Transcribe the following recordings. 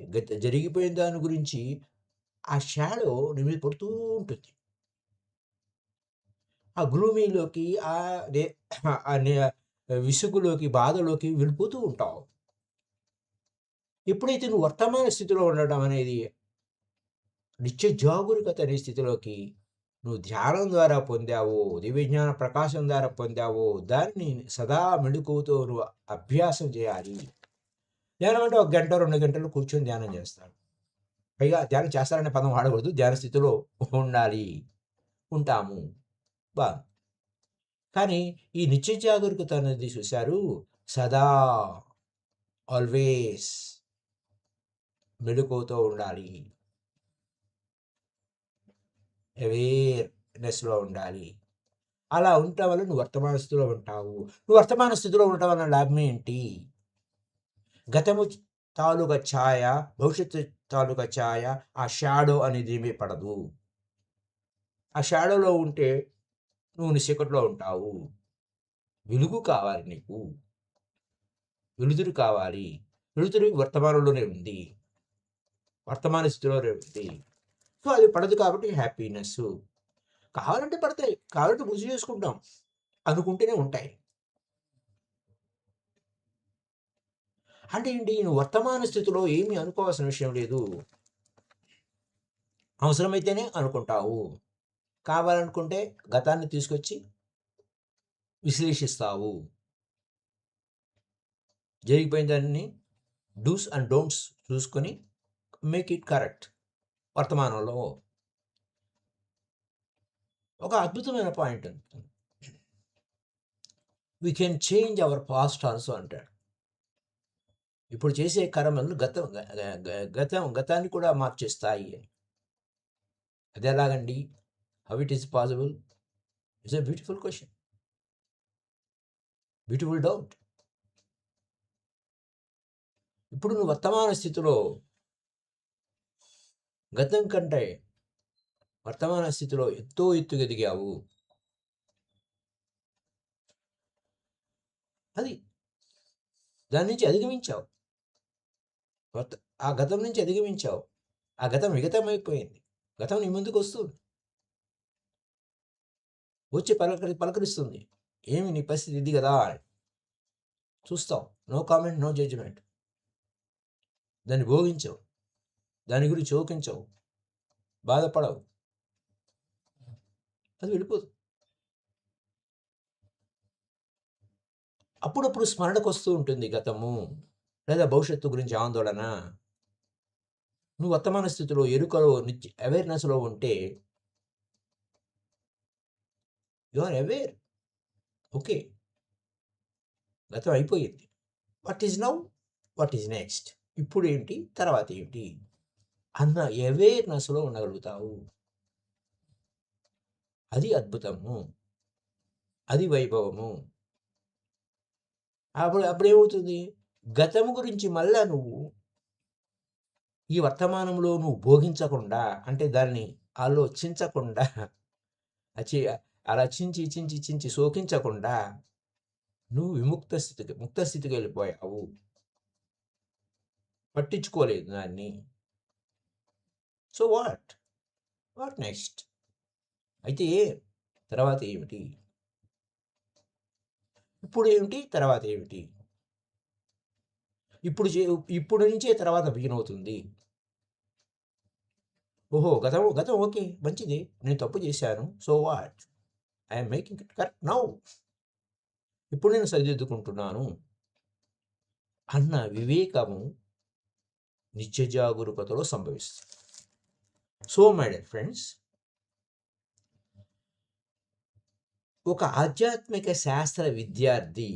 అంటే జరిగిపోయిన దాని గురించి ఆ షాడో నీ మీద పడుతూ ఉంటుంది. ఆ గ్లూమీలోకి నే ఆ నే విసుగులోకి, బాధలోకి వెళ్ళిపోతూ ఉంటావు. ఎప్పుడైతే నువ్వు వర్తమాన స్థితిలో ఉండడం అనేది నిత్య జాగరూకత అనే స్థితిలోకి నువ్వు ధ్యానం ద్వారా పొందావో, దివ్యజ్ఞాన ప్రకాశం ద్వారా పొందావో, దాన్ని సదా మెళకువతో నువ్వు అభ్యాసం చేయాలి. ధ్యానం అంటే 1 గంట, 2 గంటలు కూర్చొని ధ్యానం చేస్తాడు. పైగా ధ్యానం చేస్తారనే పదం వాడకూడదు. ధ్యాన స్థితిలో ఉండాలి. ఉంటాము. బా కానీ ఈ నిత్య జాగరూకత అనేది చూశారు, సదా ఆల్వేస్ మెళకువతో ఉండాలి. అవేర్‌నెస్‌లో ఉండాలి. అలా ఉండటం వల్ల నువ్వు వర్తమాన స్థితిలో ఉంటావు. నువ్వు వర్తమాన స్థితిలో ఉండటం వల్ల లాభం ఏంటి? గతము తాలూకా ఛాయ, భవిష్యత్తు తాలూకా ఛాయ, ఆ షాడో అనేదేమీ పడదు. ఆ షాడోలో ఉంటే నువ్వు చీకట్లో ఉంటావు. వెలుగు కావాలి నీకు. వెలుతురు కావాలి. వెలుతురు వర్తమానంలోనే ఉంది. వర్తమాన స్థితిలోనే ఉంది. సో, అది పడదు కాబట్టి హ్యాపీనెస్సు. కావాలంటే పడతాయి. కావాలంటే గుర్తు చేసుకుంటాం. అనుకుంటేనే ఉంటాయి. అంటే ఏంటి? నువ్వు వర్తమాన స్థితిలో ఏమీ అనుకోవాల్సిన విషయం లేదు. అవసరమైతేనే అనుకుంటావు. కావాలనుకుంటే గతాన్ని తీసుకొచ్చి విశ్లేషిస్తావు. జరిగిపోయిన దాన్ని డూస్ అండ్ డోంట్స్ చూసుకొని మేక్ ఇట్ కరెక్ట్. వర్తమానంలో ఒక అద్భుతమైన పాయింట్ ఉంటుంది. We can change our past also అంటాడు. ఇప్పుడు చేసే కర్మలు గతాన్ని కూడా మార్చేస్తాయి అని. అది ఎలాగండి? How it is possible? It's a beautiful question. Beautiful doubt. ఇప్పుడు నువ్వు వర్తమాన స్థితిలో గతం కంటే వర్తమాన స్థితిలో ఎంతో ఎత్తుకు ఎదిగావు. అది దాని నుంచి అధిగమించావు. వర్త ఆ గతం నుంచి అధిగమించావు. ఆ గతం విగతమైపోయింది. గతం నీ ముందుకొస్తుంది. వచ్చి పలకరిస్తుంది. ఏమి నీ పరిస్థితి ఇది గదా! అని. చూస్తావు. No comment, no judgement. దాన్ని భోగించవు. దాని గురించి శోకించవు. బాధపడవు. అది వెళ్ళిపోతుంది. అప్పుడప్పుడు స్మరణకొస్తూ ఉంటుంది గతము. లేదా భవిష్యత్తు గురించి ఆందోళన. నువ్వు వర్తమాన స్థితిలో ఎరుకలో అవేర్‌నెస్‌లో ఉంటే యూ ఆర్ అవేర్. ఓకే. గతం అయిపోయింది. What is now? What is next? ఇప్పుడేంటి? తర్వాతేంటి? అన్న అవేర్‌నెస్‌లో ఉండగలుగుతావు. అది అద్భుతము. అది వైభవము. అప్పుడేమవుతుంది? గతము గురించి మళ్ళా నువ్వు ఈ వర్తమానంలో నువ్వు భోగించకుండా, అంటే దాన్ని ఆలోచించకుండా, అచి అలా చించి శోకించకుండా నువ్వు ముక్త స్థితికెళ్ళిపోయావు. పట్టించుకోలేదు దాన్ని. So what? What next? అయితే తర్వాత ఏమిటి? ఇప్పుడేమిటి? తర్వాత ఏమిటి? ఇప్పుడు చే ఇప్పుడు నుంచే తర్వాత బిగినవుతుంది. ఓహో! గతం గతం ఓకే. మంచిదే. నేను తప్పు చేశాను. So what? I am making it correct now. ఇప్పుడు నేను సరిదిద్దుకుంటున్నాను అన్న వివేకము నిత్య జాగరూకతలో సంభవిస్తుంది. సో మై డియర్ ఫ్రెండ్స్, ఒక ఆధ్యాత్మిక శాస్త్ర విద్యార్థి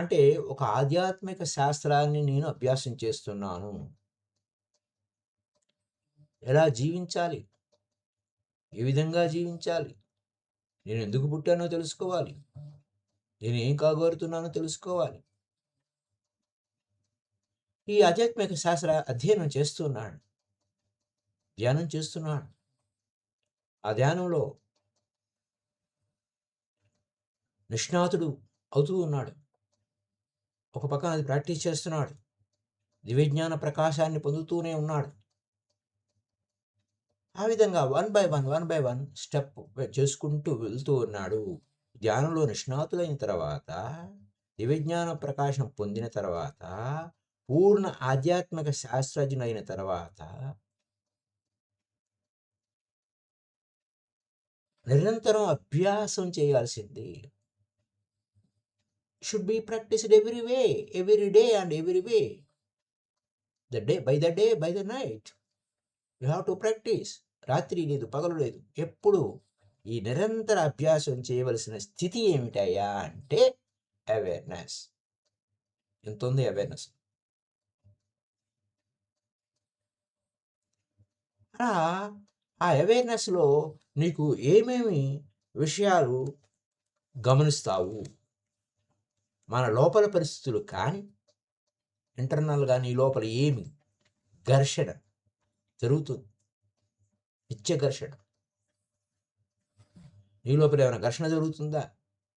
అంటే ఒక ఆధ్యాత్మిక శాస్త్రాన్ని నేను అభ్యాసం చేస్తున్నాను. ఎలా జీవించాలి? ఏ విధంగా జీవించాలి? నేను ఎందుకు పుట్టానో తెలుసుకోవాలి. నేను ఏం కాగోరుతున్నానో తెలుసుకోవాలి. ఈ ఆధ్యాత్మిక శాస్త్ర అధ్యయనం చేస్తున్నాడు. ధ్యానం చేస్తున్నాడు. ఆ ధ్యానంలో నిష్ణాతుడు అవుతూ ఉన్నాడు. ఒక పక్కన అది ప్రాక్టీస్ చేస్తున్నాడు. దివ్యజ్ఞాన ప్రకాశాన్ని పొందుతూనే ఉన్నాడు. ఆ విధంగా వన్ బై వన్ స్టెప్ చేసుకుంటూ వెళ్తూ ఉన్నాడు. ధ్యానంలో నిష్ణాతులైన తర్వాత, దివ్యజ్ఞాన ప్రకాశం పొందిన తర్వాత, పూర్ణ ఆధ్యాత్మిక శాస్త్రజ్ఞులైన తర్వాత నిరంతరం అభ్యాసం చేయాల్సింది. Should be practised every day and every way. By the night you have to practise. రాత్రి లేదు, పగలు లేదు, ఎప్పుడు ఈ నిరంతర అభ్యాసం చేయవలసిన స్థితి ఏమిటయ్యా అంటే అవేర్నెస్. ఎంత ఉంది అవేర్నెస్? అలా ఆ అవేర్నెస్లో నీకు ఏమేమి విషయాలు గమనిస్తావు? మన లోపల పరిస్థితులు కానీ, ఇంటర్నల్గా నీ లోపల ఏమి ఘర్షణ జరుగుతుంది, నిత్య ఘర్షణ. నీ లోపల ఏమైనా ఘర్షణ జరుగుతుందా?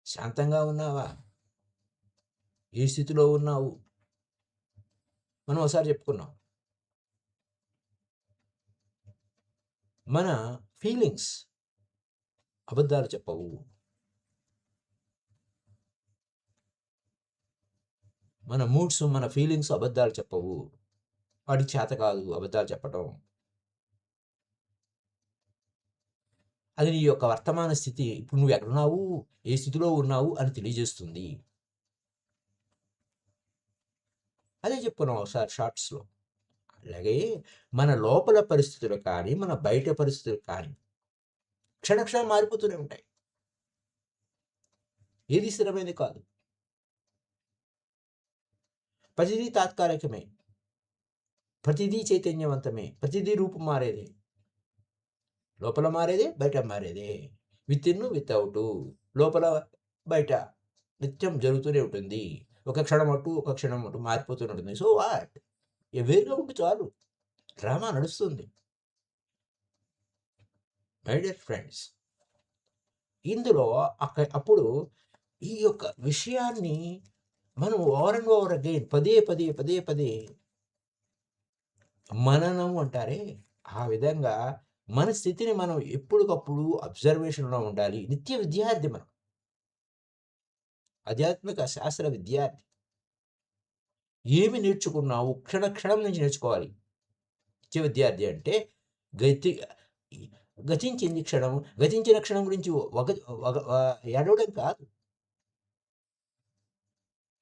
శాంతంగా ఉన్నావా? ఏ స్థితిలో ఉన్నావు? మనం ఒకసారి చెప్పుకున్నాం, మన ఫీలింగ్స్ అబద్ధాలు చెప్పవు. మన మూడ్స్, మన ఫీలింగ్స్ అబద్ధాలు చెప్పవు. వాడికి చేత కాదు అబద్ధాలు చెప్పడం. అది నీ యొక్క వర్తమాన స్థితి, ఇప్పుడు నువ్వు ఎక్కడున్నావు, ఏ స్థితిలో ఉన్నావు అని తెలియజేస్తుంది. అదే చెప్పుకున్నాం ఒకసారి షార్ట్స్లో. అలాగే మన లోపల పరిస్థితులు కానీ, మన బయట పరిస్థితులు కానీ క్షణక్షణం మారిపోతూనే ఉంటాయి. ఏది స్థిరమైనది కాదు. ప్రతిదీ తాత్కాలికమే, ప్రతిదీ చైతన్యవంతమే, ప్రతిదీ రూపం మారేదే. లోపల మారేదే, బయట మారేదే. విత్ ఇన్ వితౌట్, లోపల బయట నిత్యం జరుగుతూనే ఉంటుంది. ఒక క్షణం అటు, ఒక క్షణం అటు మారిపోతూనే ఉంటుంది. సో వాట్, ఎవేర్గా ఉంటే చాలు, డ్రామా నడుస్తుంది. మై డియర్ ఫ్రెండ్స్, ఇందులో అప్పుడు ఈ యొక్క విషయాన్ని మనం ఓవర్ అండ్ ఓవర్ అగైన్ పదే పదే పదే పదే మననం అంటారే, ఆ విధంగా మన స్థితిని మనం ఎప్పటికప్పుడు అబ్జర్వేషన్లో ఉండాలి. నిత్య విద్యార్థి మనం, ఆధ్యాత్మిక శాస్త్ర విద్యార్థి. ఏమి నేర్చుకున్నావు? క్షణ క్షణం నుంచి నేర్చుకోవాలి. నిత్య విద్యార్థి అంటే గతి గతించింది క్షణం, గతించిన క్షణం గురించి ఏడవడం కాదు.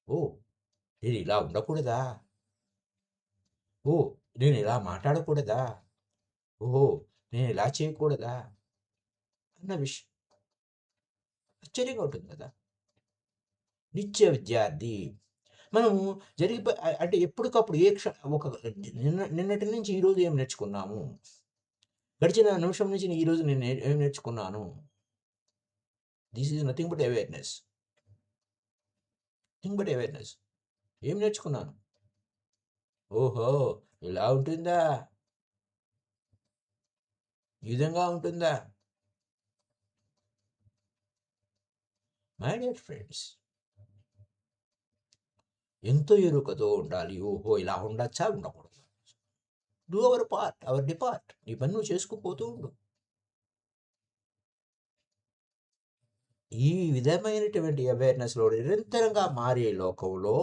ఓ, నేను ఇలా ఉండకూడదా? ఓ, నేను ఇలా మాట్లాడకూడదా? ఓహో, నేను ఇలా చేయకూడదా అన్న విషయం ఆశ్చర్యంగా ఉంటుంది కదా. నిత్య విద్యార్థి మనము అంటే ఎప్పటికప్పుడు ఒక నిన్నటి నుంచి ఈరోజు ఏం నేర్చుకున్నాము, గడిచిన నిమిషం నుంచి ఈరోజు నేను ఏం నేర్చుకున్నాను. This is nothing but awareness. ఏం నేర్చుకున్నాను? ఓహో, ఇలా ఉంటుందా, ఈ విధంగా ఉంటుందా. మై డియర్ ఫ్రెండ్స్, ఎంతో ఎరుకతో ఉండాలి. ఓహో, ఇలా ఉండొచ్చా, ఉండకూడదు. Do our part, our depart. నీ పని నువ్వు చేసుకుపోతూ ఉండు. ఈ విధమైనటువంటి అవేర్నెస్లో నిరంతరంగా మారే లోకంలో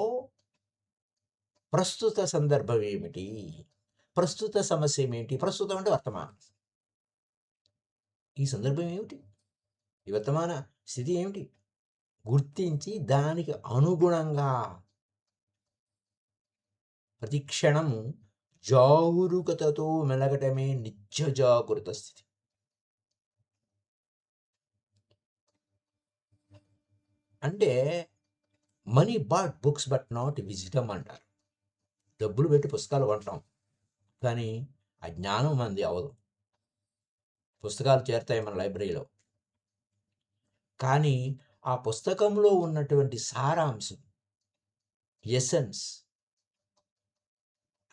ప్రస్తుత సందర్భం ఏమిటి, ప్రస్తుత సమస్య ఏమిటి? ప్రస్తుతం అంటే వర్తమానం. ఈ సందర్భం ఏమిటి, ఈ వర్తమాన స్థితి ఏమిటి గుర్తించి దానికి అనుగుణంగా ప్రతి క్షణము జాగరూకతతో మెలగటమే నిత్య జాగృత స్థితి. అంటే money bought books but not wisdom అంటారు. డబ్బులు పెట్టి పుస్తకాలు కొంటాం, కానీ ఆ జ్ఞానం మనది అవదు. పుస్తకాలు చేరుతాయి మన లైబ్రరీలో, కానీ ఆ పుస్తకంలో ఉన్నటువంటి సారాంశం, ఎసెన్స్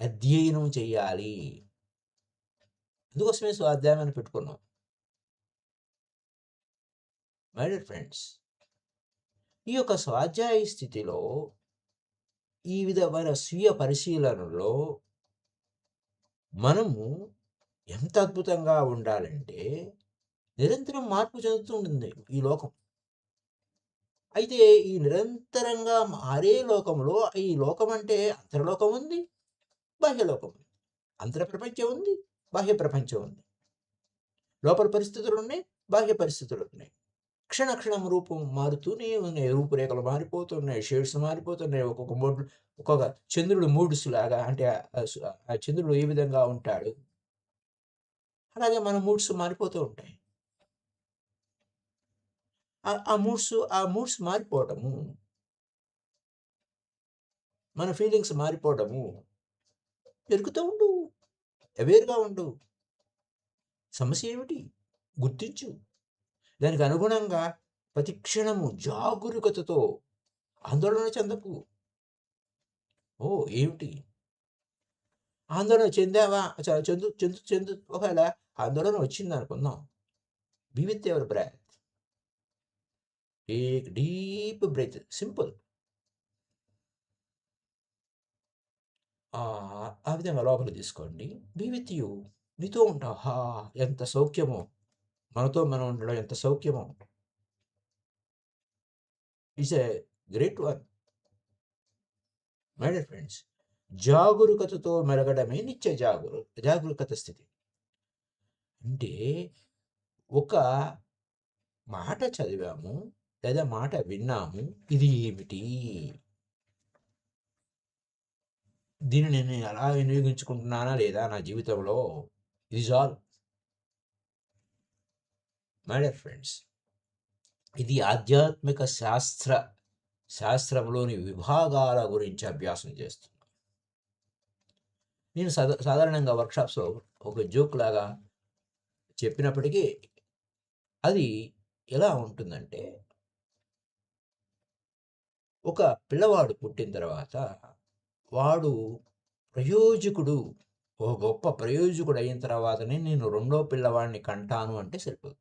అధ్యయనం చేయాలి. అందుకోసమే స్వాధ్యాయం అని పెట్టుకున్నాం. మై డియర్ ఫ్రెండ్స్, ఈ యొక్క స్వాధ్యాయ స్థితిలో ఈ విధమైన స్వీయ పరిశీలనలో మనము ఎంత అద్భుతంగా ఉండాలంటే, నిరంతరం మార్పు చెందుతూ ఉంటుంది ఈ లోకం. అయితే ఈ నిరంతరంగా మారే లోకంలో, ఈ లోకం అంటే అంతర్లోకం ఉంది, బాహ్యలోకం ఉంది. అంతర ప్రపంచం ఉంది, బాహ్య ప్రపంచం ఉంది. లోపల పరిస్థితులున్నాయి, బాహ్య పరిస్థితులున్నాయి. క్షణక్షణం రూపం మారుతూనే ఉన్నాయి. రూపురేఖలు మారిపోతున్నాయి, షేడ్స్ మారిపోతున్నాయి. ఒక్కొక్క చంద్రుడు మూడ్స్ లాగా, అంటే ఆ చంద్రుడు ఏ విధంగా ఉంటాడు, అలాగే మన మూడ్స్ మారిపోతూ ఉంటాయి. ఆ మూడ్స్ మారిపోవటము, మన ఫీలింగ్స్ మారిపోవటము జరుగుతూ ఉండు. అవేర్‌గా ఉండు. సమస్య ఏమిటి? గుర్తించు. దానికి అనుగుణంగా ప్రతి క్షణము జాగరూకతతో ఆందోళన చెందకు. ఓహ్! ఏమిటి? ఆందోళన చెందావా? చెందు చెందు చెందు ఒకవేళ ఆందోళన వచ్చిందనుకుందాం. Be with your breath. Take deep breath. Simple. ఆ విధంగా లోపలికి తీసుకోండి. Be with you. నీతో ఉంటా. ఆహా! ఎంత సౌఖ్యమో. మనతో మనం ఉండడం ఎంత సౌఖ్యమో. It's a great one. My dear friends, జాగరూకతతో మెలగడమే నిత్య జాగరూకత స్థితి. అంటే ఒక మాట చదివాము, లేదా మాట విన్నాము. ఇది ఏమిటి? దీన్ని నేను ఎలా వినియోగించుకుంటున్నానా లేదా నా జీవితంలో? Is all. My dear friends, ఇది ఆధ్యాత్మిక శాస్త్రంలోని విభాగాల గురించి అభ్యాసం చేస్తున్నాను. నేను సాధారణంగా వర్క్షాప్స్‌లో ఒక జోక్ లాగా చెప్పినప్పటికీ, అది ఎలా ఉంటుందంటే, ఒక పిల్లవాడు పుట్టిన తర్వాత వాడు ప్రయోజకుడు, ఒక గొప్ప ప్రయోజకుడు అయిన తర్వాతనే నేను రెండో పిల్లవాడిని కంటాను అంటే సరిపోదు.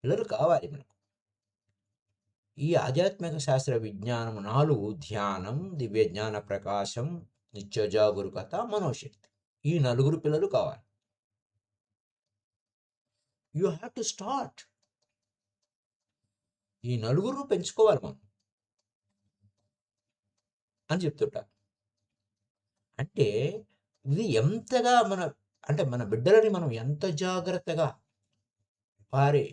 పిల్లలు కావాలి మనకు. ఈ ఆధ్యాత్మిక శాస్త్ర విజ్ఞానం 4: ధ్యానం, దివ్య జ్ఞాన ప్రకాశం, నిత్య జాగరూకత, మనోశక్తి. ఈ 4 పిల్లలు కావాలి. You have to start. ఈ 4 పెంచుకోవాలి మనం అని చెప్తుంటా. అంటే ఇది ఎంతగా మన బిడ్డలని మనం ఎంత జాగ్రత్తగా వారి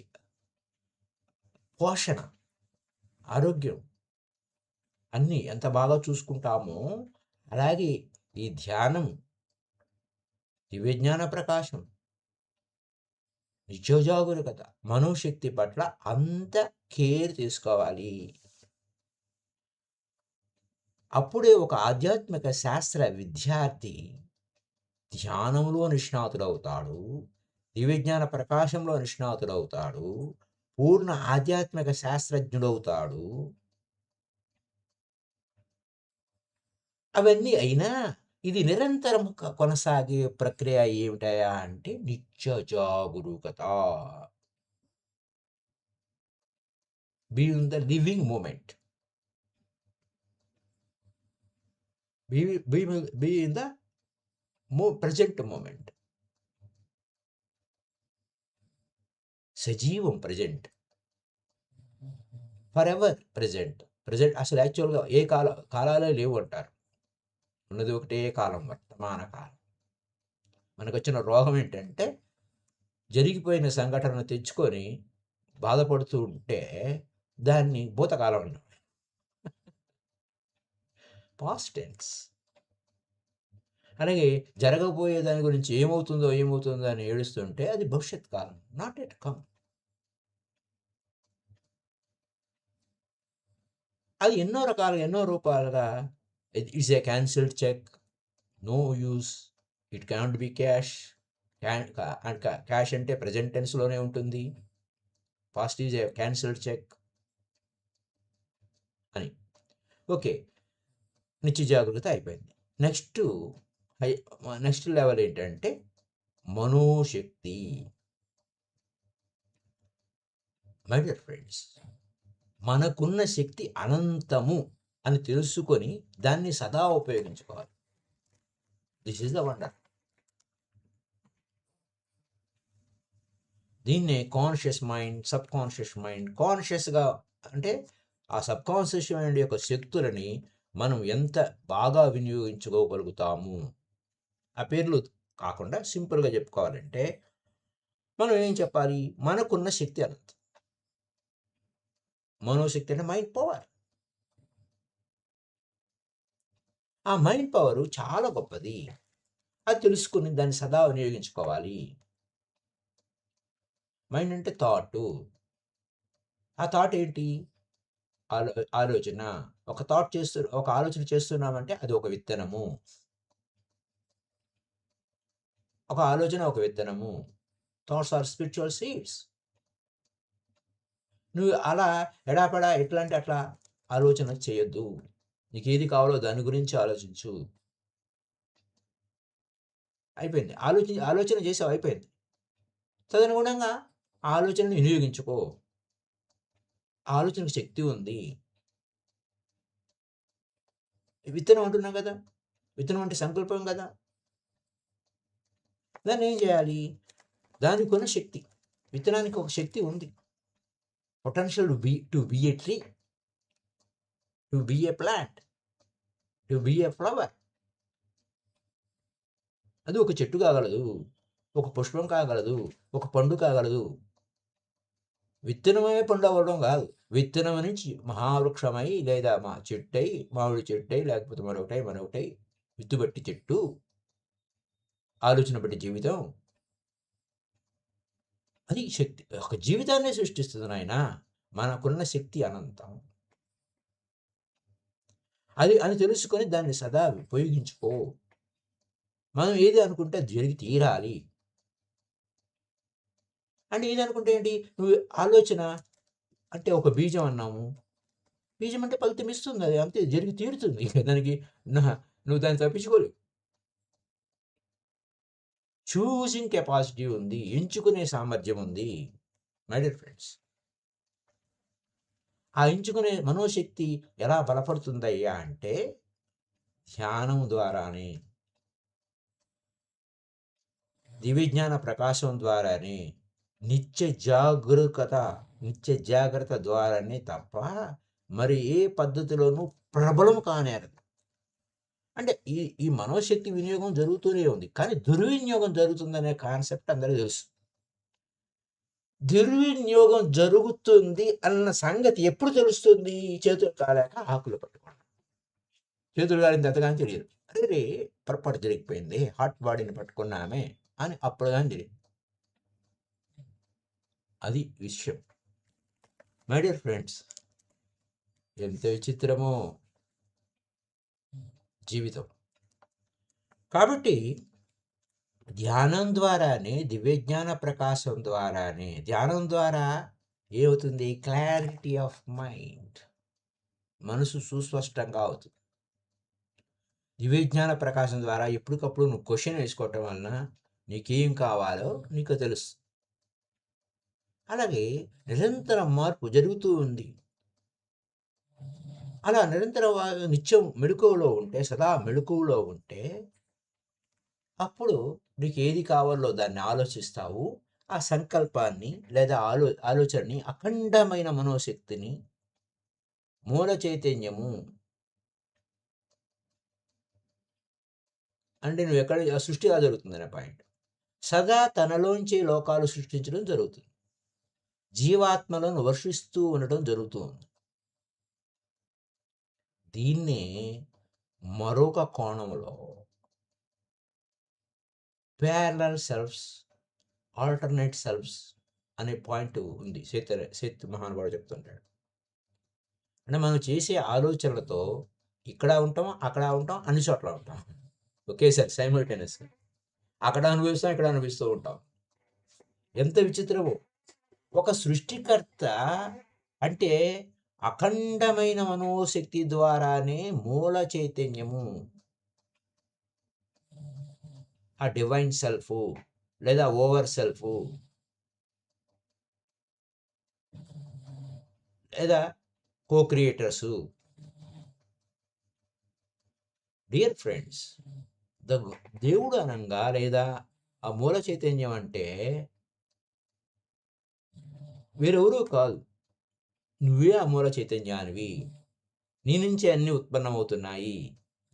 పోషణ, ఆరోగ్యం అన్నీ ఎంత బాగా చూసుకుంటామో, అలాగే ఈ ధ్యానం, దివ్యజ్ఞాన ప్రకాశం, నిత్యజాగరూకత, మనోశక్తి పట్ల అంత కేర్ తీసుకోవాలి. అప్పుడే ఒక ఆధ్యాత్మిక శాస్త్ర విద్యార్థి ధ్యానంలో నిష్ణాతుడవుతాడు, దివ్యజ్ఞాన ప్రకాశంలో నిష్ణాతుడవుతాడు, పూర్ణ ఆధ్యాత్మిక శాస్త్రజ్ఞుడవుతాడు. అవన్నీ అయినా ఇది నిరంతరం కొనసాగే ప్రక్రియ ఏమిటయా అంటే నిత్య జాగరూకత. Be in the living moment. Be in the present moment. సజీవం ప్రజెంట్. For ever present. అసలు యాక్చువల్గా ఏ కాలాలే లేవు అంటారు. ఉన్నది ఒకటే కాలం, వర్తమాన కాలం. మనకొచ్చిన రోగం ఏంటంటే, జరిగిపోయిన సంఘటనను తెచ్చుకొని బాధపడుతూ ఉంటే దాన్ని భూతకాలం అంటాం. Past tense. అలాగే జరగబోయే దాని గురించి ఏమవుతుందో అని ఏడుస్తుంటే అది భవిష్యత్ కాలం. Not at come. అది ఎన్నో రూపాలుగా it's a cancelled cheque, no use, it cannot be cash. Cash అంటే ప్రజెంట్ టెన్స్లోనే ఉంటుంది. Past is a cancelled cheque అని. ఓకే, నిత్య జాగృతి అయిపోయింది. నెక్స్ట్ లెవెల్ ఏంటంటే మనోశక్తి. మై డియర్ ఫ్రెండ్స్, మనకున్న శక్తి అనంతము అని తెలుసుకొని దాన్ని సదా ఉపయోగించుకోవాలి. This is the wonder. దీన్నే conscious mind, sub conscious mind. కాన్షియస్గా అంటే ఆ సబ్ కాన్షియస్ మైండ్ యొక్క శక్తులని మనం ఎంత బాగా వినియోగించుకోగలుగుతాము. ఆ పేర్లు కాకుండా సింపుల్గా చెప్పుకోవాలంటే మనం ఏం చెప్పాలి? మనకున్న శక్తి అనంతం. మనోశక్తి అంటే మైండ్ పవర్. ఆ మైండ్ పవర్ చాలా గొప్పది. అది తెలుసుకుని దాన్ని సదా వినియోగించుకోవాలి. మైండ్ అంటే థాటు. ఆ థాట్ ఏంటి? ఆలోచన. ఒక ఆలోచన చేస్తున్నామంటే అది ఒక విత్తనము. ఒక ఆలోచన ఒక విత్తనము. Thoughts are spiritual seeds. నువ్వు అలా ఎడాపెడా ఎట్లా అంటే అట్లా ఆలోచన చేయొద్దు. నీకేది కావాలో దాని గురించి ఆలోచించు. అయిపోయింది. ఆలోచన చేసావు, అయిపోయింది. తదనుగుణంగా ఆ ఆలోచనను వినియోగించుకో. ఆ ఆలోచనకు శక్తి ఉంది. విత్తనం అంటున్నాం కదా! విత్తనం అంటే సంకల్పం కదా! దాన్ని ఏం చేయాలి? దానికున్న శక్తి. విత్తనానికి ఒక శక్తి ఉంది. Potential to be a tree, to be a plant, to be a flower. అది ఒక చెట్టు కాగలదు, ఒక పుష్పం కాగలదు, ఒక పండు కాగలదు. విత్తనమే పండు అవ్వడం కాదు. విత్తనం నుంచి మహావృక్షమై లేదా చెట్టై, మామిడి చెట్టై, లేకపోతే మరొకటై విత్తు బట్టి చెట్టు, ఆలోచన బట్టి జీవితం. అది శక్తి. ఒక జీవితాన్ని సృష్టిస్తుంది నాయన. మనకున్న శక్తి అనంతం. అది అని తెలుసుకొని దాన్ని సదా ఉపయోగించుకో. మనం ఏది అనుకుంటే అది జరిగి తీరాలి. అంటే ఏది అనుకుంటే ఏంటి? నువ్వు ఆలోచన అంటే ఒక బీజం అన్నాము. బీజం అంటే ఫలితం ఇస్తుంది. అది అంతే జరిగి తీరుతుంది. దానికి నువ్వు దాన్ని తప్పించుకోలేవు. చూసింగ్ కెపాసిటీ ఉంది. ఎంచుకునే సామర్థ్యం ఉంది. My dear friends. ఆ ఎంచుకునే మనోశక్తి ఎలా బలపడుతుందయ్యా అంటే ధ్యానం ద్వారానే, దివ్యజ్ఞాన ప్రకాశం ద్వారానే, నిత్య జాగ్రత్త ద్వారానే తప్ప మరి ఏ పద్ధతిలోనూ ప్రబలం కానేరదు. అంటే ఈ మనోశక్తి వినియోగం జరుగుతూనే ఉంది. కానీ దుర్వినియోగం జరుగుతుందనే కాన్సెప్ట్ అందరికీ తెలుసు. దుర్వినియోగం జరుగుతుంది అన్న సంగతి ఎప్పుడు తెలుస్తుంది? చేతులు కాలాక ఆకులు పట్టుకోండి. చేతులు కాలిన తర్వాత కానీ తెలియదు. అరే పొరపాటు జరిగిపోయింది, హాట్ బాడీని పట్టుకున్నామే అని అప్పుడు కానీ తెలియదు. అది విషయం. మై డియర్ ఫ్రెండ్స్, ఎంత విచిత్రమో జీవితం. కాబట్టి ధ్యానం ద్వారానే, దివ్యజ్ఞాన ప్రకాశం ద్వారానే, ధ్యానం ద్వారా ఏమవుతుంది? Clarity of mind. మనసు సుస్పష్టంగా అవుతుంది. దివ్యజ్ఞాన ప్రకాశం ద్వారా ఎప్పటికప్పుడు నువ్వు క్వశ్చన్ వేసుకోవటం వలన నీకేం కావాలో నీకు తెలుసు. అలాగే నిరంతరం మార్పు జరుగుతూ ఉంది. అలా నిత్యం మెళకువలో ఉంటే, సదా మెళకువలో ఉంటే అప్పుడు నీకు ఏది కావాలో దాన్ని ఆలోచిస్తావు. ఆ సంకల్పాన్ని లేదా ఆలోచనని, అఖండమైన మనోశక్తిని, మూల చైతన్యము అంటే నువ్వు ఎక్కడ సృష్టి ఎలా జరుగుతుందనే పాయింట్. సదా తనలోంచి లోకాలు సృష్టించడం జరుగుతుంది. జీవాత్మలను వర్షిస్తూ ఉండడం జరుగుతుంది. దీన్నే మరొక కోణంలో ప్యారలల్ సెల్ఫ్స్, ఆల్టర్నేట్ సెల్ఫ్స్ అనే పాయింట్ ఉంది. సేత్ మహానుభావుడు చెప్తుంటాడు. అంటే మనం చేసే ఆలోచనలతో ఇక్కడ ఉంటాం, అక్కడ ఉంటాం, అన్ని చోట్ల ఉంటాం ఒకేసారి సైమల్టేనియస్గా. అక్కడ అనుభవిస్తాం, ఇక్కడ అనుభవిస్తూ ఉంటాం. ఎంత విచిత్రమో! ఒక సృష్టికర్త అంటే అఖండమైన మనోశక్తి ద్వారానే మూల చైతన్యము, ఆ డివైన్ సెల్ఫ్ లేదా ఓవర్ సెల్ఫ్ లేదా కో-క్రియేటర్సు. డియర్ ఫ్రెండ్స్, ద దేవుడు అనంగా లేదా ఆ మూల చైతన్యం అంటే వేరెవరూ కాదు. నువ్వే ఆ మూల చైతన్యానివి. నీ నుంచే అన్నీ ఉత్పన్నమవుతున్నాయి.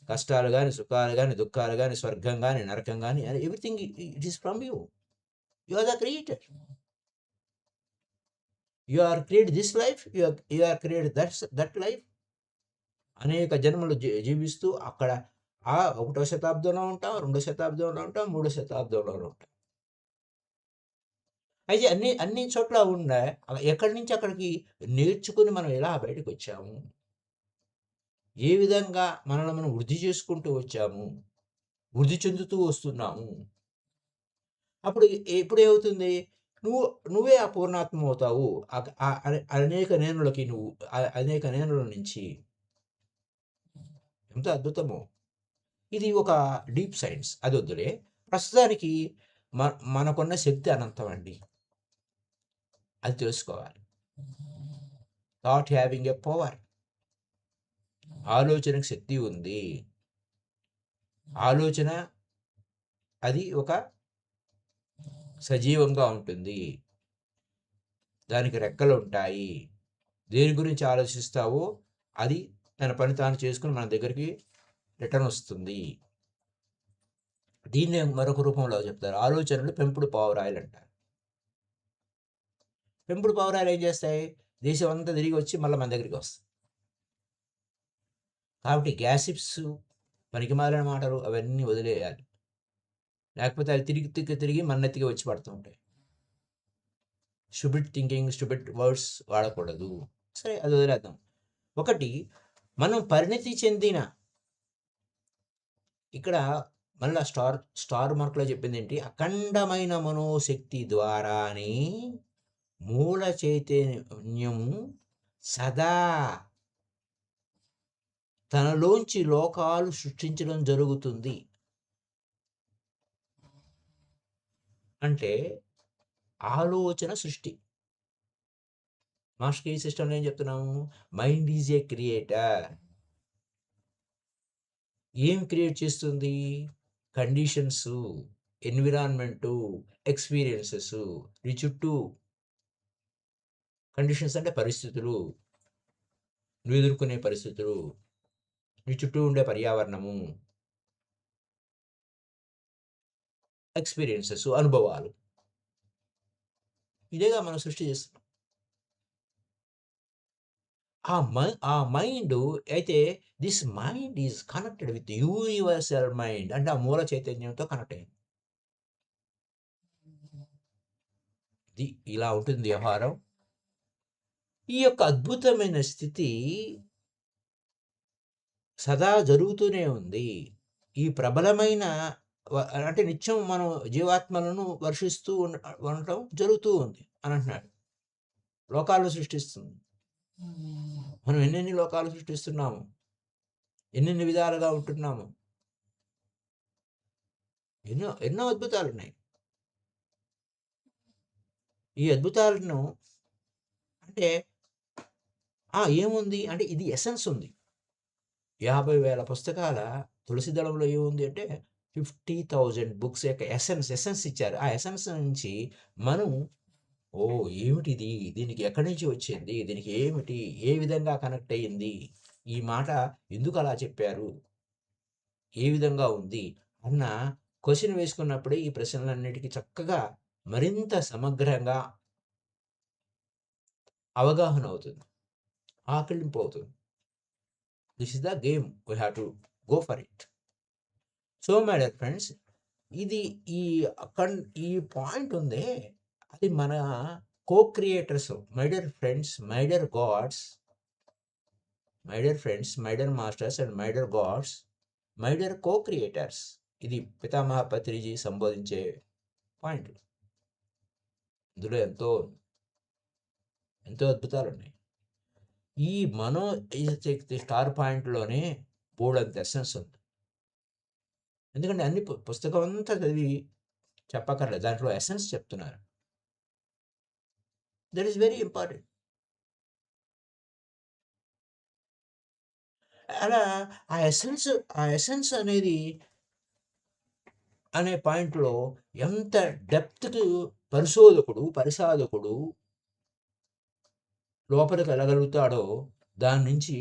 కష్టాలు గాని, సుఖాలు గాని, దుఃఖాలు గాని, స్వర్గం గాని, నరకం గాని everything it is from you. You are the creator. You are create this life. You are create that life. అనేక జన్మలు జీవిస్తూ అక్కడ ఆ 1వ శతాబ్దంలో ఉంటాం, 2వ శతాబ్దంలో ఉంటాం, 3వ శతాబ్దంలో ఉంటాం. అయితే అన్ని చోట్ల ఎక్కడి నుంచి అక్కడికి నేర్చుకుని మనం ఎలా బయటకొచ్చాము? ఏ విధంగా మనల్ని మనం వృద్ధి చేసుకుంటూ వచ్చాము? వృద్ధి చెందుతూ వస్తున్నాము. అప్పుడు ఇప్పుడేమవుతుంది? నువ్వు నువ్వే ఆ పూర్ణాత్మ అవుతావు. అనేక నేనులకి నువ్వు అనేక నేనుల నుంచి. ఎంత అద్భుతమో! ఇది ఒక డీప్ సైన్స్. అదొద్దులే. ప్రస్తుతానికి మనకున్న శక్తి అనంతం అండి. అది తెలుసుకోవాలి. Thought having a power. ఆలోచనకు శక్తి ఉంది. ఆలోచన అది ఒక సజీవంగా ఉంటుంది. దానికి రెక్కలుంటాయి. దేని గురించి ఆలోచిస్తావో అది తన పని తాను చేసుకొని మన దగ్గరికి రిటర్న్ వస్తుంది. దీన్నే మరొక రూపంలో చెప్తారు. ఆలోచనలు పెంపుడు పావురాయలు అంటారు. పెంపుడు పావురాయలు ఏం చేస్తాయి? దేశం అంతా తిరిగి వచ్చి మళ్ళీ మన దగ్గరికి వస్తాయి. కాబట్టి గ్యాసిప్స్, పనికిమాలిన మాటలు అవన్నీ వదిలేయాలి. లేకపోతే అవి తిరిగి మన నెత్తికి వచ్చి పడుతూ ఉంటాయి. స్టూపిడ్ థింకింగ్, స్టూపిడ్ వర్డ్స్ వాడకూడదు. సరే, అది వదిలేద్దాం. ఒకటి, మనం పరిణతి చెందిన ఇక్కడ మళ్ళా స్టార్ మార్క్లో చెప్పింది ఏంటి? అఖండమైన మనోశక్తి ద్వారానే మూల చైతన్యం సదా తనలోంచి లోకాలు సృష్టించడం జరుగుతుంది. అంటే ఆలోచన సృష్టి. మాస్టర్ ఈ సిస్టంలో ఏం చెప్తున్నాము? Mind is a creator. ఏం క్రియేట్ చేస్తుంది? Conditions, environment, experiences. నీ చుట్టూ కండిషన్స్ అంటే పరిస్థితులు, నువ్వు ఎదుర్కొనే పరిస్థితులు, నీ చుట్టూ ఉండే పర్యావరణము, ఎక్స్పీరియన్సెస్, అనుభవాలు. ఇదేగా మనం సృష్టి చేస్తున్నాం. ఆ మైండ్ అయితే this mind is connected with universal mind. అంటే ఆ మూల చైతన్యంతో కనెక్ట్ అయింది. ఇలా ఉంటుంది వ్యవహారం. ఈ యొక్క అద్భుతమైన స్థితి సదా జరుగుతూనే ఉంది. ఈ ప్రబలమైన అంటే నిత్యం మనం జీవాత్మలను వర్షిస్తూ ఉండటం జరుగుతూ ఉంది అని అంటున్నాడు. లోకాలను సృష్టిస్తుంది. మనం ఎన్నెన్ని లోకాలు సృష్టిస్తున్నాము, ఎన్నెన్ని విధాలుగా ఉంటున్నాము. ఎన్నో ఎన్నో అద్భుతాలు ఉన్నాయి. ఈ అద్భుతాలను అంటే ఏముంది అంటే ఇది ఎసెన్స్ ఉంది. 50,000 పుస్తకాల తులసి దళంలో ఏముంది అంటే 50,000 బుక్స్ యొక్క ఎసెన్స్ ఇచ్చారు. ఆ ఎసెన్స్ నుంచి మనం ఏమిటిది? దీనికి ఎక్కడి నుంచి వచ్చింది? దీనికి ఏమిటి? ఏ విధంగా కనెక్ట్ అయ్యింది? ఈ మాట ఎందుకు అలా చెప్పారు? ఏ విధంగా ఉంది? అన్న క్వెషన్ వేసుకున్నప్పుడే ఈ ప్రశ్నలన్నిటికీ చక్కగా మరింత సమగ్రంగా అవగాహన అవుతుంది. ఆకళింపు అవుతుంది. This is the game. We have to go for it. So my dear friends, ఇది ఈ పాయింట్ ఉందే, అది మన co-creators. My dear friends, my dear gods, my dear friends, my dear masters and my dear gods, my dear co-creators. ఇది పితామహ Patriji సంబోధించే point. ఇందులో ఎంతో అద్భుతాలు ఉన్నాయి. ఈ శక్తి స్టార్ పాయింట్లోనే బోల్డంత ఎసెన్స్ ఉంది. ఎందుకంటే అన్ని పుస్తకం అంతా చదివి చెప్పక్కర్లేదు, దాంట్లో ఎసెన్స్ చెప్తున్నారు. That is very important. అలా ఆ ఎసెన్స్ ఆ ఎసెన్స్ అనేది అనే పాయింట్‌లో ఎంత డెప్త్‌కి పరిశోధకుడు లోపలికి వెళ్ళగలుగుతాడో, దాని నుంచి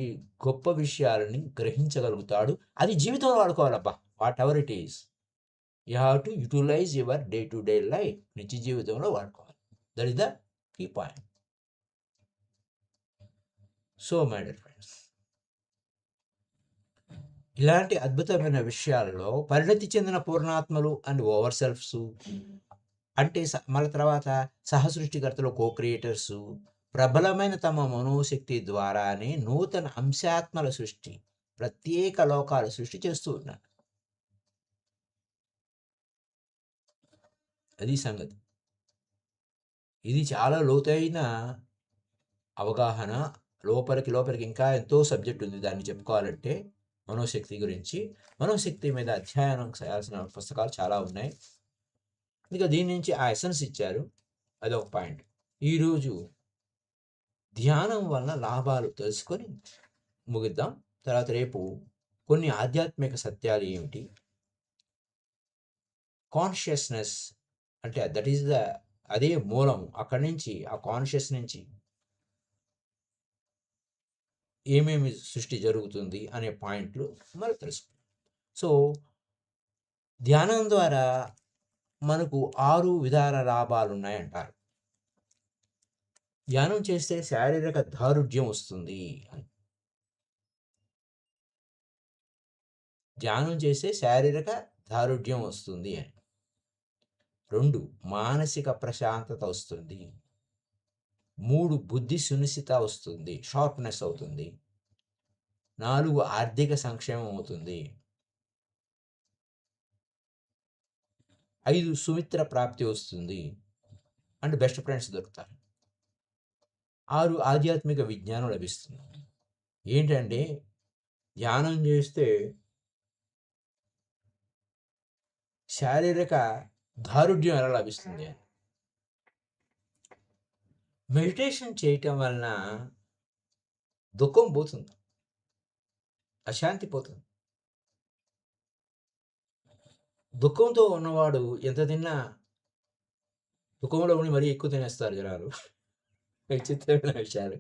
గొప్ప విషయాలని గ్రహించగలుగుతాడు. అది జీవితంలో వాడుకోవాలబ్బా! Whatever it is. You have to utilise your day to day life. నిత్య జీవితంలో వాడుకోవాలి. That is the key point. So my dear friends, ఇలాంటి అద్భుతమైన విషయాల్లో పరిణతి చెందిన పూర్ణాత్మలు అండ్ ఓవర్ సెల్ఫ్స్ అంటే మళ్ళీ తర్వాత సహసృష్టికర్తలు క్రియేటర్స్ ప్రబలమైన తమ మనోశక్తి ద్వారానే నూతన అంశాత్మల సృష్టి, ప్రత్యేక లోకాల సృష్టి చేస్తూ ఉన్నారు. అది సంగతి. ఇది చాలా లోతైన అవగాహన. లోపలికి ఇంకా ఎంతో సబ్జెక్ట్ ఉంది దాన్ని చెప్పుకోవాలంటే. మనోశక్తి గురించి, మనోశక్తి మీద అధ్యయనం చేయాల్సిన పుస్తకాలు చాలా ఉన్నాయి. ఇంకా దీని నుంచి ఆ ఎసెన్స్ ఇచ్చారు. అదొక పాయింట్. ఈరోజు ధ్యానం వలన లాభాలు తెలుసుకొని ముగిద్దాం. తర్వాత రేపు కొన్ని ఆధ్యాత్మిక సత్యాలు ఏమిటి, కాన్షియస్నెస్ అంటే దట్ ఈస్ ద అదే మూలం. అక్కడి నుంచి ఆ కాన్షియస్ నుంచి ఏమేమి సృష్టి జరుగుతుంది అనే పాయింట్లు మరి తెలుసుకుందాం. సో ధ్యానం ద్వారా మనకు 6 విధాల లాభాలు ఉన్నాయంటారు. ధ్యానం చేస్తే శారీరక దారుఢ్యం వస్తుంది అని. ధ్యానం చేస్తే శారీరక దారుఢ్యం వస్తుంది అని. 2 మానసిక ప్రశాంతత వస్తుంది. 3 బుద్ధి సునిశ్చిత వస్తుంది, షార్ప్నెస్ అవుతుంది. 4 ఆర్థిక సంక్షేమం అవుతుంది. 5 సుమిత్ర ప్రాప్తి వస్తుంది, అండ్ బెస్ట్ ఫ్రెండ్స్ దొరుకుతారు. 6 ఆధ్యాత్మిక విజ్ఞానం లభిస్తుంది. ఏంటంటే ధ్యానం చేస్తే శారీరక దారుఢ్యం ఎలా లభిస్తుంది అని. మెడిటేషన్ చేయటం వలన దుఃఖం పోతుంది, అశాంతి పోతుంది. దుఃఖంతో ఉన్నవాడు ఎంత తిన్నా దుఃఖంలో ఉండి మరీ ఎక్కువ తినేస్తారు జనాలు. విచిత్రమైన విషయాలు.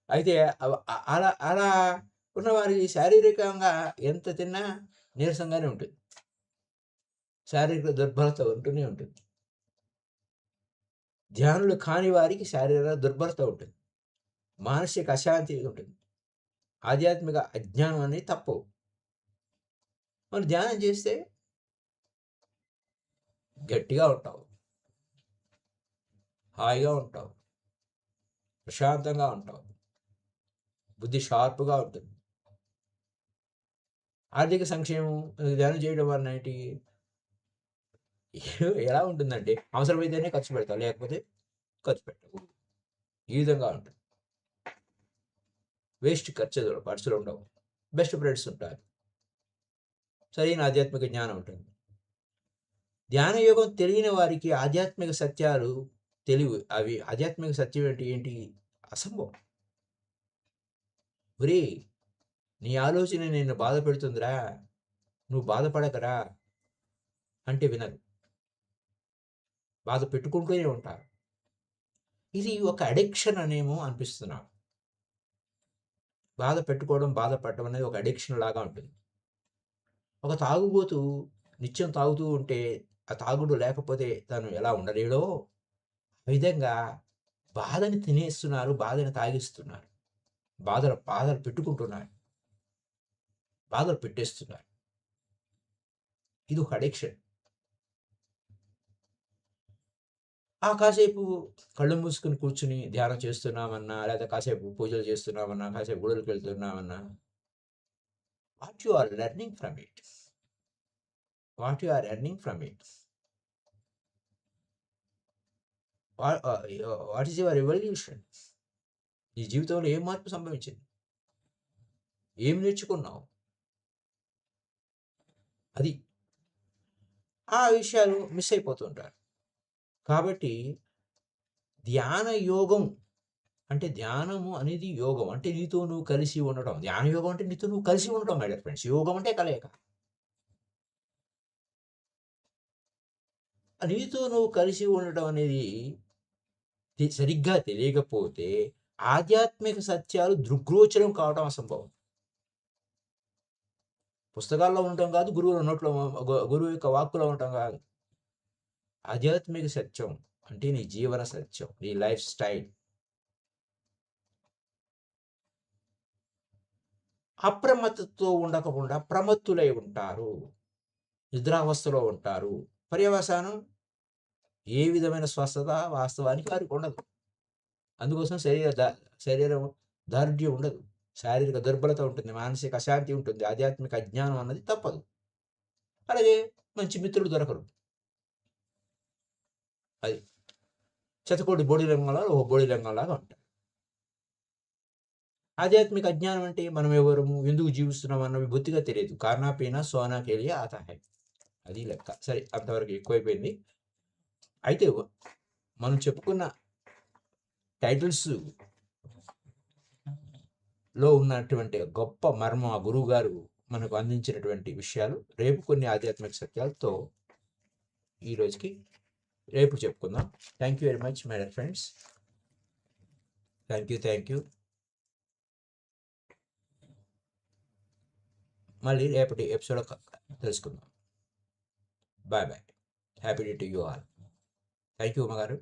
అయితే అలా అలా ఉన్నవారికి శారీరకంగా ఎంత తిన్నా నీరసంగానే ఉంటుంది, శారీరక దుర్బలత ఉంటూనే ఉంటుంది. ధ్యానులు కాని వారికి శారీరక దుర్బలత ఉంటుంది, మానసిక అశాంతి ఉంటుంది, ఆధ్యాత్మిక అజ్ఞానం అనేది తప్పవు. మనం ధ్యానం చేస్తే గట్టిగా ఉంటావు, హాయిగా ఉంటావు, ప్రశాంతంగా ఉంటావు, బుద్ధి షార్ప్గా ఉంటుంది. ఆర్థిక సంక్షేమం ధ్యానం చేయడం వలన ఏంటి, ఎలా ఉంటుందంటే అవసరమైతేనే ఖర్చు పెడతావు, లేకపోతే ఖర్చు పెట్టవు. ఈ విధంగా ఉంటుంది. వేస్ట్ ఖర్చులు ఉండవు, బెస్ట్ ఫ్రెండ్స్ ఉంటారు, సరైన ఆధ్యాత్మిక జ్ఞానం ఉంటుంది. ధ్యాన యోగం తెలియని వారికి ఆధ్యాత్మిక సత్యాలు తెలివి. అవి ఆధ్యాత్మిక సత్యం ఏంటి అసంభవం. ఒరే, నీ ఆలోచన నిన్ను బాధ పెడుతుందిరా, నువ్వు బాధపడకరా అంటే వినరు, బాధ పెట్టుకుంటూనే ఉంటారు. ఇది ఒక అడిక్షన్ అనేమో అనిపిస్తున్నావు. బాధ పెట్టుకోవడం, బాధపడటం అనేది ఒక అడిక్షన్ లాగా ఉంటుంది. ఒక తాగుబోతు నిత్యం తాగుతూ ఉంటే ఆ తాగుడు లేకపోతే తను ఎలా ఉండలేడో, ఆ విధంగా బాధని తినేస్తున్నారు, బాధని తాగిస్తున్నారు, బాధలు పెట్టుకుంటున్నారు, బాధలు పెట్టేస్తున్నారు. ఇది ఒక అడిక్షన్. కాసేపు కళ్ళు మూసుకొని కూర్చుని ధ్యానం చేస్తున్నామన్నా, లేదా కాసేపు పూజలు చేస్తున్నామన్నా, కాసేపు గుడులకు వెళ్తున్నామన్నా, what you are learning from it, what you are earning from it, what is your evolution. నీ జీవితంలో ఏం మార్పు సంభవించింది, ఏం నేర్చుకున్నావు, అది ఆ విషయాలు మిస్ అయిపోతుంటారు. కాబట్టి ధ్యాన యోగం అంటే ధ్యానము అనేది యోగం. అంటే నీతో నువ్వు కలిసి ఉండటం. ధ్యాన యోగం అంటే నీతో నువ్వు కలిసి ఉండటం మై డియర్ ఫ్రెండ్స్. యోగం అంటే కలయిక. నీతో నువ్వు కలిసి ఉండటం అనేది సరిగ్గా తెలియకపోతే ఆధ్యాత్మిక సత్యాలు దృగ్గోచరం కావడం అసంభవం. పుస్తకాల్లో ఉండటం కాదు, గురువుల నోట్లో గురువు యొక్క వాక్కులో ఉండటం కాదు. ఆధ్యాత్మిక సత్యం అంటే నీ జీవన సత్యం, నీ లైఫ్ స్టైల్. అప్రమత్తతో ఉండకుండా ప్రమత్తులై ఉంటారు, నిద్రావస్థలో ఉంటారు. పర్యవసానం ఏ విధమైన స్వస్థత వాస్తవానికి వారికి ఉండదు. అందుకోసం శరీరం దారుఢ్యం ఉండదు, శారీరక దుర్బలత ఉంటుంది, మానసిక అశాంతి ఉంటుంది, ఆధ్యాత్మిక అజ్ఞానం అన్నది తప్పదు. అలాగే మంచి మిత్రులు దొరకరు. అది శతకోటి బోడి రంగంలో ఒక బోడి రంగంలాగా ఉంటాయి. ఆధ్యాత్మిక అజ్ఞానం అంటే మనం ఎవరము, ఎందుకు జీవిస్తున్నాం అన్నవి బొత్తిగా తెలియదు. కారణా పీనా సోనా కేలియా ఆతా హై. అది లెక్క. సరే, అంతవరకు ఎక్కువైపోయింది. అయితే మనం చెప్పుకున్న టైటిల్స్ లో ఉన్నటువంటి గొప్ప మర్మం ఆ గురువు గారు మనకు అందించినటువంటి విషయాలు. రేపు కొన్ని ఆధ్యాత్మిక సత్యాలతో ఈ రోజుకి రేపు చెప్పుకుందాం. Thank you very much my dear friends. Thank you. మళ్ళీ రేపటి ఎపిసోడ్ తెలుసుకుందాం. Bye. Happy day to you all. Thank you Umma గారు.